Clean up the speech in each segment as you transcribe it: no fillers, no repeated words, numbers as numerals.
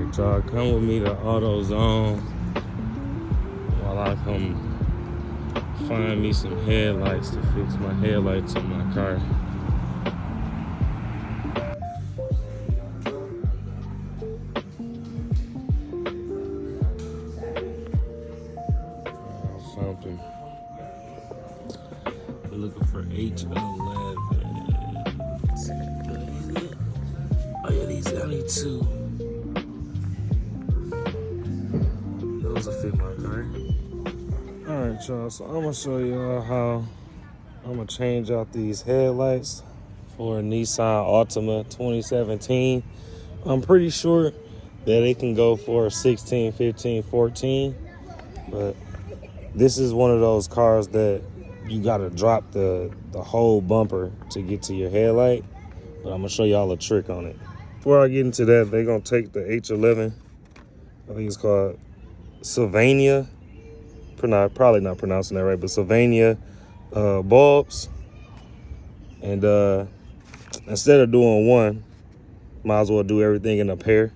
Alright, y'all, come with me to AutoZone while I come find me some headlights to fix my headlights on my car. I found them. We're looking for H11. Oh yeah, these I need two. Those will fit my car. Alright, y'all, so I'm gonna show y'all how I'm gonna change out these headlights for a Nissan Altima 2017. I'm pretty sure that it can go for 16, 15, 14, but this is one of those cars that you gotta drop the whole bumper to get to your headlight, but I'm gonna show y'all a trick on it. Before I get into that, they're gonna take the H11, I think it's called Sylvania, probably not pronouncing that right, but Sylvania bulbs, and instead of doing one, might as well do everything in a pair,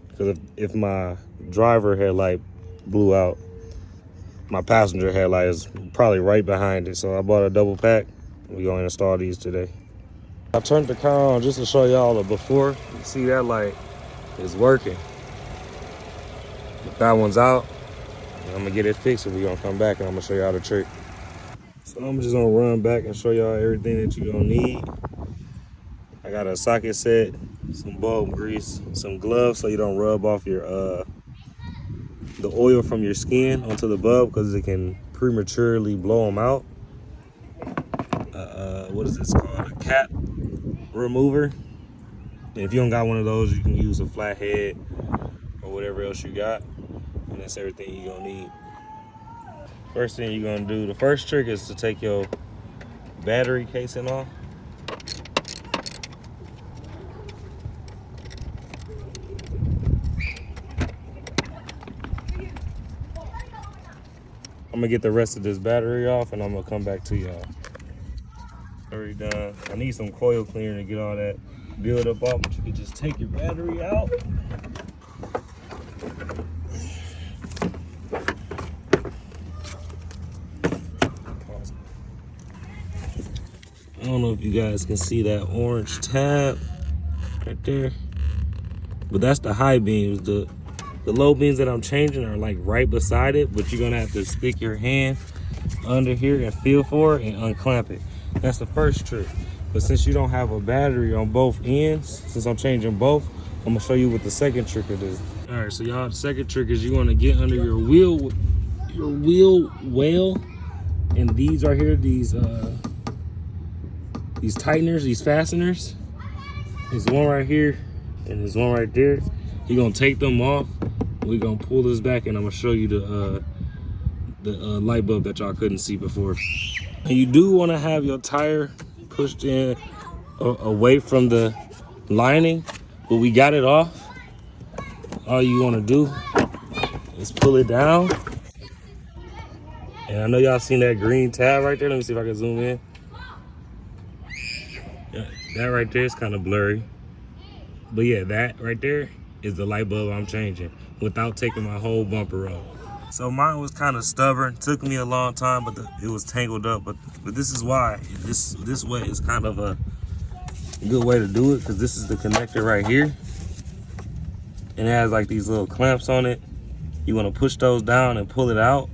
because if my driver headlight blew out, my passenger headlight is probably right behind it. So I bought a double pack. We're gonna install these today. I turned the car on just to show y'all the before. You see that light is working, but that one's out. I'm gonna get it fixed and we're gonna come back and I'm gonna show y'all the trick. So I'm just gonna run back and show y'all everything that you're gonna need. I got a socket set, some bulb grease, some gloves so you don't rub off your the oil from your skin onto the bulb, because it can prematurely blow them out. What is this called? A cap remover. And if you don't got one of those, you can use a flathead or whatever else you got. And that's everything you're gonna need. First thing you're gonna do, the first trick is to take your battery casing off. I'm gonna get the rest of this battery off and I'm gonna come back to y'all. Already done. I need some coil cleaner to get all that build up off, but you can just take your battery out. I don't know if you guys can see that orange tab right there, but that's the high beams. The low beams that I'm changing are like right beside it, but you're gonna have to stick your hand under here and feel for it and unclamp it. That's the first trick. But since you don't have a battery on both ends, since I'm changing both, I'm gonna show you what the second trick is. All right, so y'all, the second trick is you wanna get under your wheel well, and these right here, these tighteners, these fasteners. There's one right here and there's one right there. You're gonna take them off. We're gonna pull this back and I'm gonna show you the light bulb that y'all couldn't see before. And you do wanna have your tire pushed in away from the lining, but we got it off. All you wanna do is pull it down. And I know y'all seen that green tab right there. Let me see if I can zoom in. Yeah, that right there is kind of blurry. But yeah, that right there is the light bulb I'm changing without taking my whole bumper off. So mine was kind of stubborn. Took me a long time, but it was tangled up. But this is why this way is kind of a good way to do it, because this is the connector right here, and it has like these little clamps on it. You want to push those down and pull it out,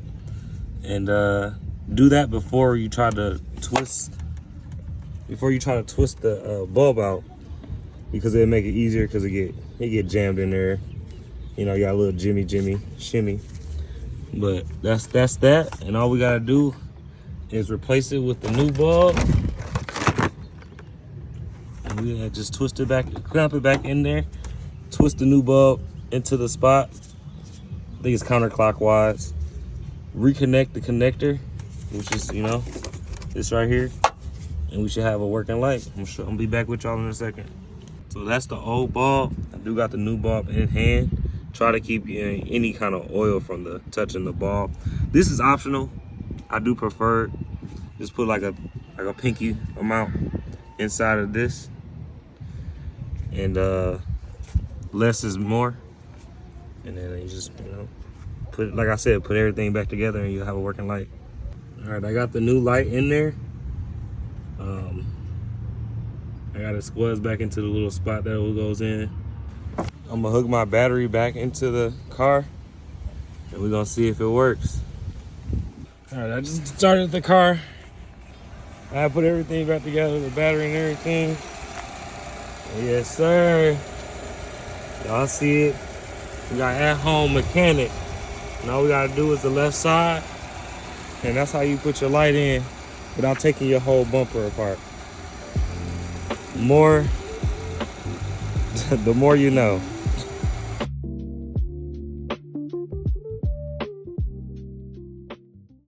and do that before you try to twist. Before you try to twist the bulb out, because it'll make it easier, because it get jammed in there. You know, you got a little shimmy. But that's that, and all we gotta do is replace it with the new bulb. And we gotta just twist it back, clamp it back in there, twist the new bulb into the spot. I think it's counterclockwise. Reconnect the connector, which is, you know, this right here, and we should have a working light. I'm gonna be back with y'all in a second. So that's the old bulb. I do got the new bulb in hand. Try to keep any kind of oil from touching the bulb. This is optional. I do prefer it. Just put like a pinky amount inside of this, and less is more. And then you just, put, like I said, put everything back together and you'll have a working light. All right, I got the new light in there. I got it squeezed back into the little spot that it goes in. I'm gonna hook my battery back into the car and we're gonna see if it works. All right, I just started the car. I put everything back together, the battery and everything. Yes, sir. Y'all see it. We got at-home mechanic. And all we gotta do is the left side. And that's how you put your light in without taking your whole bumper apart. The more you know.